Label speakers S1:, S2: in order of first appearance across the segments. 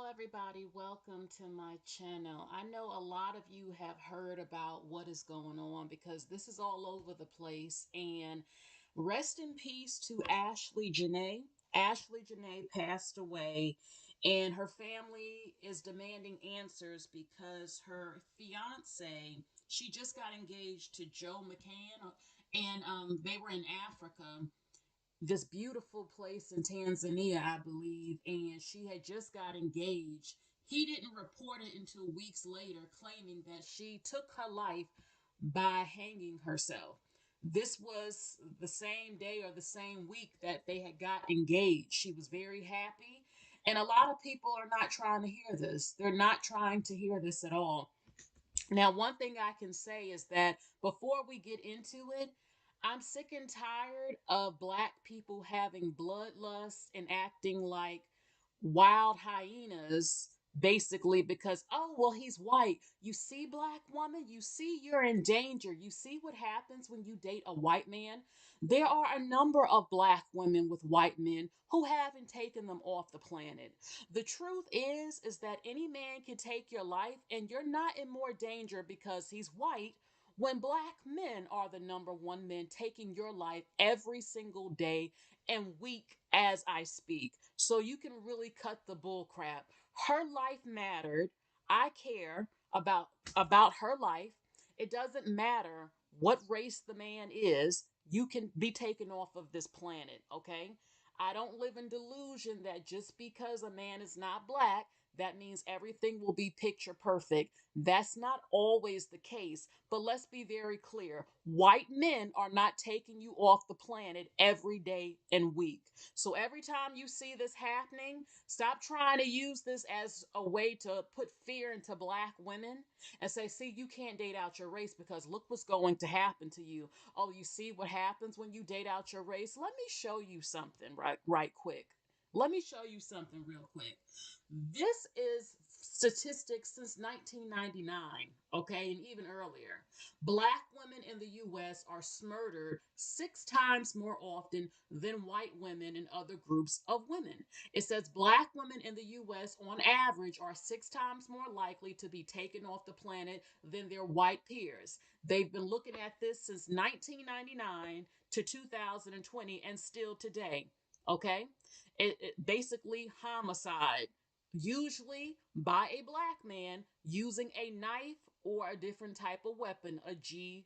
S1: everybody. Welcome to my channel. I know a lot of you have heard about what is going on because this is all over the place. And rest in peace to Ashlee Jenae. Ashlee Jenae passed away, and her family is demanding answers because her fiance, she just got engaged to Joe McCann, and they were in Africa, this beautiful place in Tanzania, I believe, and she had just got engaged. He didn't report it until weeks later, claiming that she took her life by hanging herself. This was the same day or the same week that they had got engaged. She was very happy, and a lot of people are not trying to hear this. They're not trying to hear this at all. Now, one thing I can say is that before we get into it, I'm sick and tired of black people having bloodlust and acting like wild hyenas, basically, because, oh, well, he's white. You see, black woman, you see, you're in danger. You see what happens when you date a white man? There are a number of black women with white men who haven't taken them off the planet. The truth is that any man can take your life and you're not in more danger because he's white, when black men are the number one men taking your life every single day and week as I speak. So you can really cut the bull crap. Her life mattered. I care about her life. It doesn't matter what race the man is. You can be taken off of this planet, okay? I don't live in delusion that just because a man is not black, that means everything will be picture perfect. That's not always the case, but let's be very clear. White men are not taking you off the planet every day and week. So every time you see this happening, stop trying to use this as a way to put fear into black women and say, see, you can't date out your race because look what's going to happen to you. Oh, you see what happens when you date out your race? Let me show you something right quick. Let me show you something real quick. This is statistics since 1999, okay, and even earlier. Black women in the US are murdered 6 times more often than white women and other groups of women. It says black women in the US on average are 6 times more likely to be taken off the planet than their white peers. They've been looking at this since 1999 to 2020 and still today. Okay? It basically homicide, usually by a black man using a knife or a different type of weapon, a gun.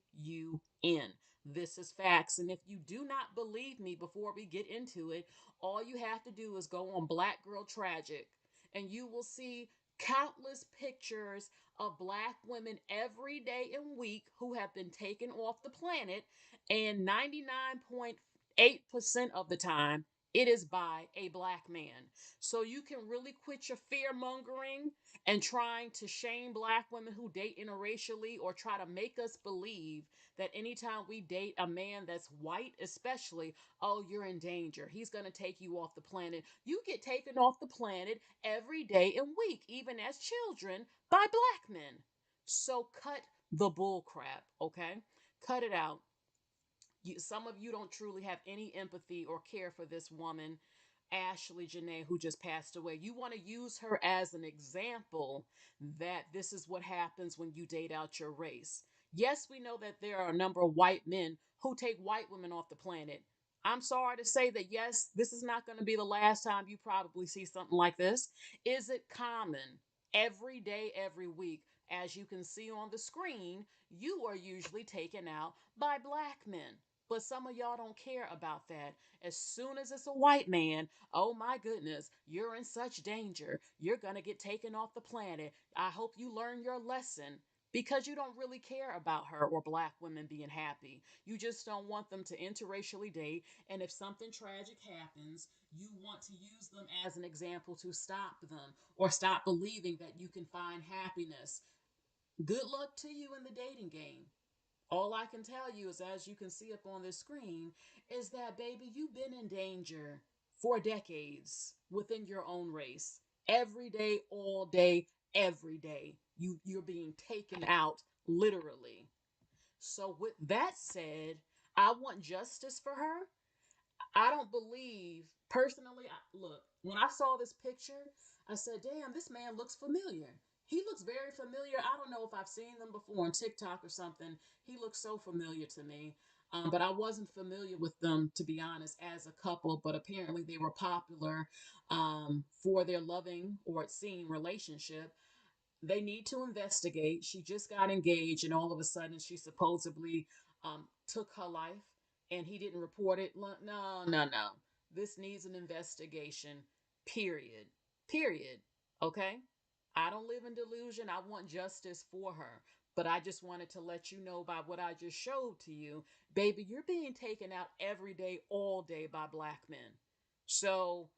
S1: This is facts. And if you do not believe me before we get into it, all you have to do is go on Black Girl Tragic and you will see countless pictures of black women every day and week who have been taken off the planet, and 99.8% of the time it is by a black man. So you can really quit your fear mongering and trying to shame black women who date interracially or try to make us believe that anytime we date a man that's white, especially, oh, you're in danger. He's going to take you off the planet. You get taken off the planet every day and week, even as children, by black men. So cut the bull crap, okay? Cut it out. Some of you don't truly have any empathy or care for this woman, Ashlee Jenae, who just passed away. You want to use her as an example that this is what happens when you date out your race. Yes, we know that there are a number of white men who take white women off the planet. I'm sorry to say that, yes, this is not going to be the last time you probably see something like this. Is it common? Every day, every week. As you can see on the screen, you are usually taken out by black men. But some of y'all don't care about that. As soon as it's a white man, oh my goodness, you're in such danger. You're going to get taken off the planet. I hope you learn your lesson, because you don't really care about her or black women being happy. You just don't want them to interracially date. And if something tragic happens, you want to use them as an example to stop them or stop believing that you can find happiness. Good luck to you in the dating game. All I can tell you is, as you can see up on this screen, is that, baby, you've been in danger for decades within your own race. Every day, all day, every day, you're being taken out, literally. So, with that said, I want justice for her. I don't believe, personally, look, when I saw this picture, I said, damn, this man looks familiar. He looks very familiar. I don't know if I've seen them before on TikTok or something. He looks so familiar to me. But I wasn't familiar with them, to be honest, as a couple. But apparently they were popular for their loving, or it seemed, relationship. They need to investigate. She just got engaged, and all of a sudden, she supposedly took her life, and he didn't report it. No, no, no. This needs an investigation. Period. Period. Okay. I don't live in delusion. I want justice for her. But I just wanted to let you know by what I just showed to you, baby, you're being taken out every day, all day by black men. So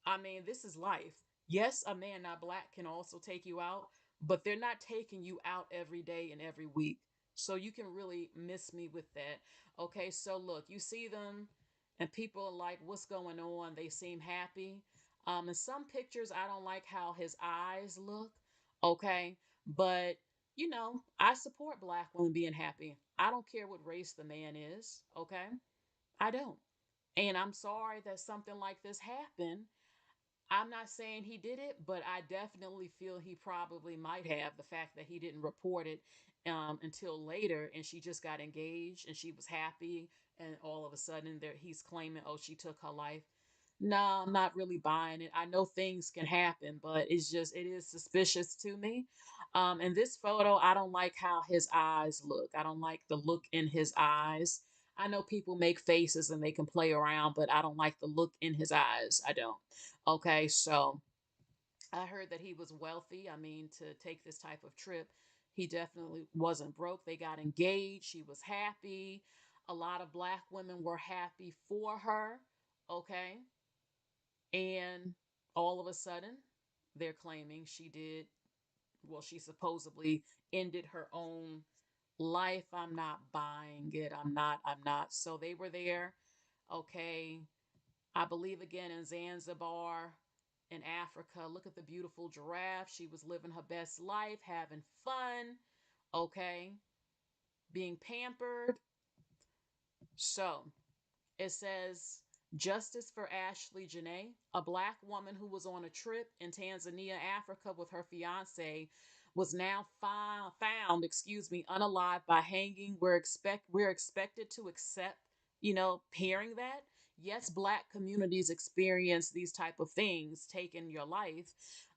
S1: I mean, this is life. Yes, a man not black can also take you out, but they're not taking you out every day and every week. So you can really miss me with that. Okay, so look, you see them and people are like, what's going on? They seem happy. In some pictures, I don't like how his eyes look. Okay, but I support black women being happy. I don't care what race the man is. Okay, I don't. And I'm sorry that something like this happened. I'm not saying he did it, but I definitely feel he probably might have. The fact that he didn't report it until later, and she just got engaged and she was happy, and all of a sudden there he's claiming, oh, she took her life. No, I'm not really buying it. I know things can happen, but it is suspicious to me. In this photo, I don't like how his eyes look. I don't like the look in his eyes. I know people make faces and they can play around, but I don't like the look in his eyes. I don't. Okay, so I heard that he was wealthy. I mean, to take this type of trip, he definitely wasn't broke. They got engaged. She was happy. A lot of black women were happy for her. Okay. And all of a sudden, they're claiming she did, well, she supposedly ended her own life. I'm not buying it. I'm not. So they were there. Okay. I believe again in Zanzibar, in Africa. Look at the beautiful giraffe. She was living her best life, having fun, okay, being pampered. So it says justice for Ashlee Jenae, a black woman who was on a trip in Tanzania, Africa with her fiance, was now found, unalive by hanging. We're expected to accept, hearing that. Yes, black communities experience these type of things, taking your life.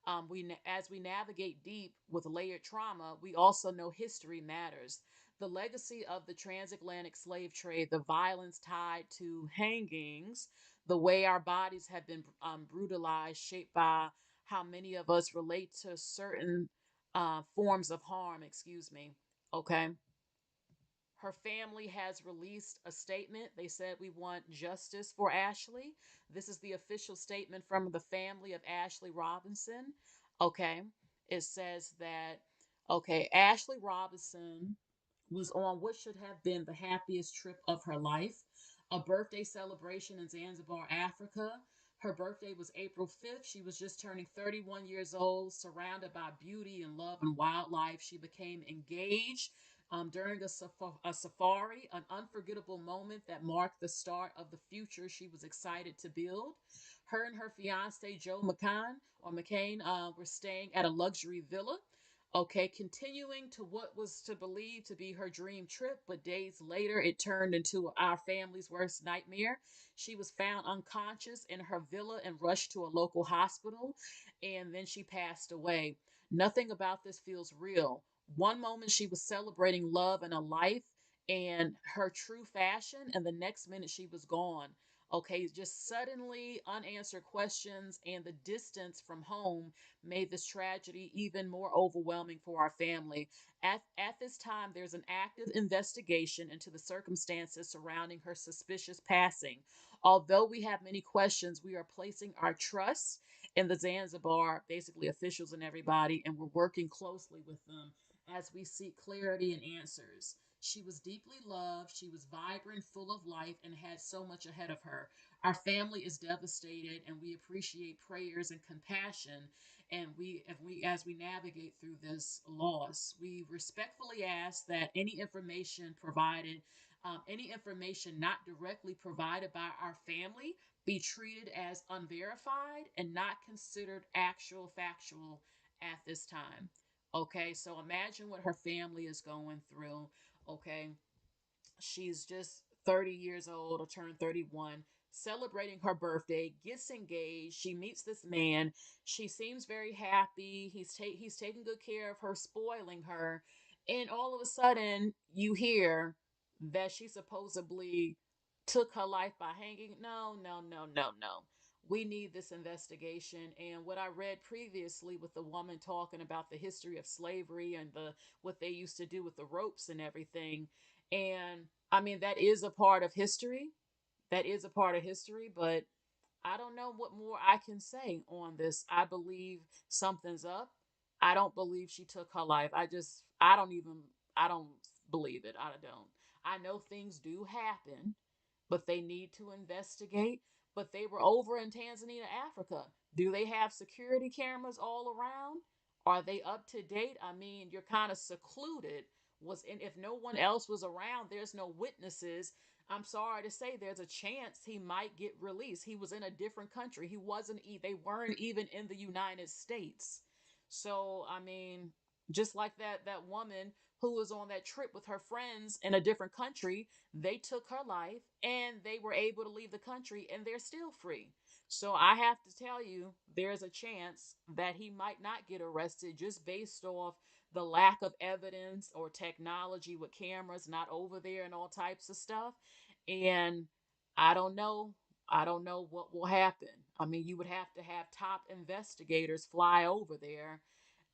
S1: As we navigate deep with layered trauma, we also know history matters. The legacy of the transatlantic slave trade, the violence tied to hangings, the way our bodies have been brutalized, shaped by how many of us relate to certain forms of harm, Okay. Her family has released a statement. They said, we want justice for Ashlee. This is the official statement from the family of Ashlee Robinson. Okay. It says that, okay, Ashlee Robinson was on what should have been the happiest trip of her life, a birthday celebration in Zanzibar, Africa. Her birthday was April 5th. She was just turning 31 years old, surrounded by beauty and love and wildlife. She became engaged during a safari, an unforgettable moment that marked the start of the future she was excited to build. Her and her fiance, Joe McCain, were staying at a luxury villa. Okay, continuing to what was to believe to be her dream trip, but days later it turned into our family's worst nightmare. She was found unconscious in her villa and rushed to a local hospital, and then she passed away. Nothing about this feels real. One moment she was celebrating love and a life and her true fashion, and the next minute she was gone. Okay, just suddenly unanswered questions and the distance from home made this tragedy even more overwhelming for our family. At this time, there's an active investigation into the circumstances surrounding her suspicious passing. Although we have many questions, we are placing our trust in the Zanzibar, basically officials and everybody, and we're working closely with them as we seek clarity and answers. She was deeply loved, she was vibrant, full of life, and had so much ahead of her. Our family is devastated, and we appreciate prayers and compassion. And as we navigate through this loss, we respectfully ask that any information not directly provided by our family, be treated as unverified and not considered actual factual at this time. Okay, so imagine what her family is going through. Okay, she's just 30 years old or turned 31, celebrating her birthday, gets engaged. She meets this man. She seems very happy. He's taking good care of her, spoiling her. And all of a sudden, you hear that she supposedly took her life by hanging. No, no, no, no, no. We need this investigation. And what I read previously with the woman talking about the history of slavery and the what they used to do with the ropes and everything, and I mean, that is a part of history. That is a part of history, but I don't know what more I can say on this. I believe something's up. I don't believe she took her life. I don't believe it. I don't. I know things do happen, but they need to investigate. But they were over in Tanzania, Africa. Do they have security cameras all around? Are they up to date? I mean, you're kind of secluded. If no one else was around, there's no witnesses. I'm sorry to say there's a chance he might get released. He was in a different country. They weren't even in the United States. So, I mean, just like that woman who was on that trip with her friends in a different country, they took her life and they were able to leave the country and they're still free. So I have to tell you, there's a chance that he might not get arrested just based off the lack of evidence or technology with cameras not over there and all types of stuff. And I don't know. I don't know what will happen. I mean, you would have top investigators fly over there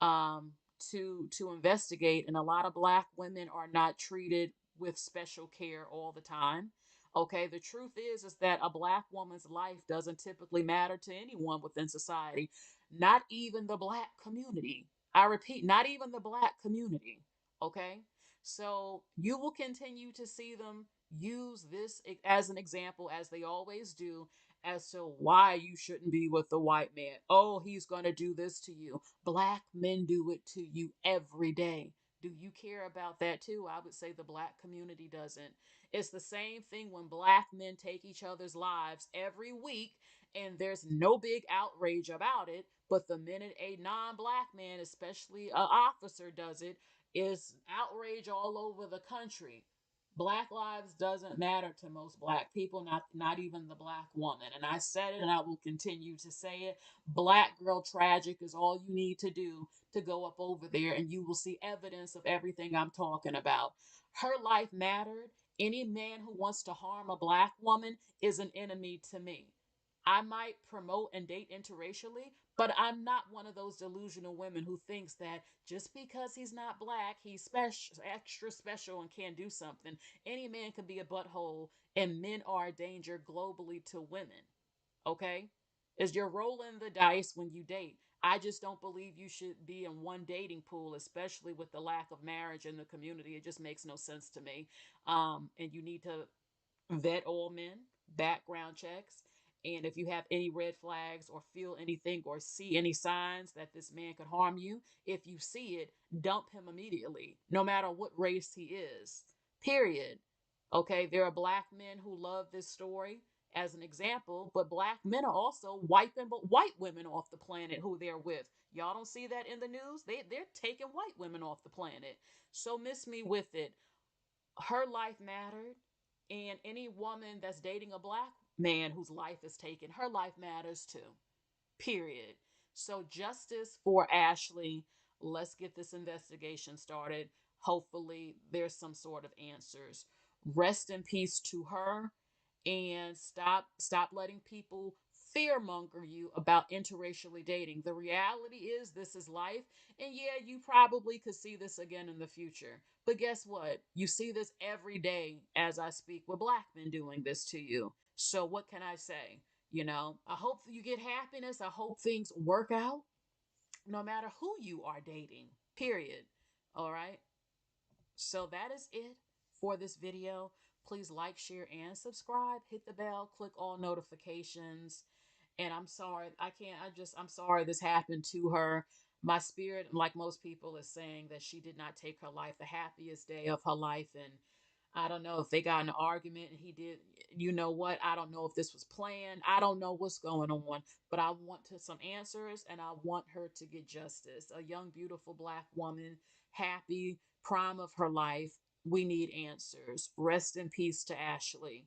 S1: um, to investigate, and a lot of black women are not treated with special care all the time. Okay, the truth is that a black woman's life doesn't typically matter to anyone within society, not even the black community. I repeat, not even the black community. Okay, so you will continue to see them use this as an example, as they always do, as to why you shouldn't be with the white man. Oh, he's going to do this to you. Black men do it to you every day. Do you care about that too? I would say the black community doesn't. It's the same thing when black men take each other's lives every week and there's no big outrage about it. But the minute a non black man, especially an officer, does it, is outrage all over the country. Black lives doesn't matter to most black people, not even the black woman. And I said it and I will continue to say it. Black girl tragic is all you need to do to go up over there and you will see evidence of everything I'm talking about. Her life mattered. Any man who wants to harm a black woman is an enemy to me. I might promote and date interracially, but I'm not one of those delusional women who thinks that just because he's not black, he's special, extra special, and can do something. Any man can be a butthole, and men are a danger globally to women. Okay? Is you're rolling the dice when you date. I just don't believe you should be in one dating pool, especially with the lack of marriage in the community. It just makes no sense to me. And you need to vet all men, background checks, and if you have any red flags or feel anything or see any signs that this man could harm you, if you see it, dump him immediately, no matter what race he is. Period. Okay, there are black men who love this story as an example, but black men are also wiping white women off the planet who they're with. Y'all don't see that in the news? They're taking white women off the planet. So miss me with it. Her life mattered, and any woman that's dating a black man whose life is taken, her life matters too. Period. So justice for Ashlee. Let's get this investigation started. Hopefully there's some sort of answers. Rest in peace to her, and stop letting people fearmonger you about interracially dating. The reality is this is life, and yeah, you probably could see this again in the future. But guess what? You see this every day as I speak with black men doing this to you. So what can I say? I hope you get happiness. I hope things work out no matter who you are dating. Period. All right. So that is it for this video. Please like, share, and subscribe. Hit the bell, click all notifications. And I'm sorry, I'm sorry this happened to her. My spirit, like most people, is saying that she did not take her life the happiest day of her life. And I don't know if they got in an argument and he did, you know what? I don't know if this was planned. I don't know what's going on, but I want to some answers and I want her to get justice. A young, beautiful black woman, happy, prime of her life. We need answers. Rest in peace to Ashlee.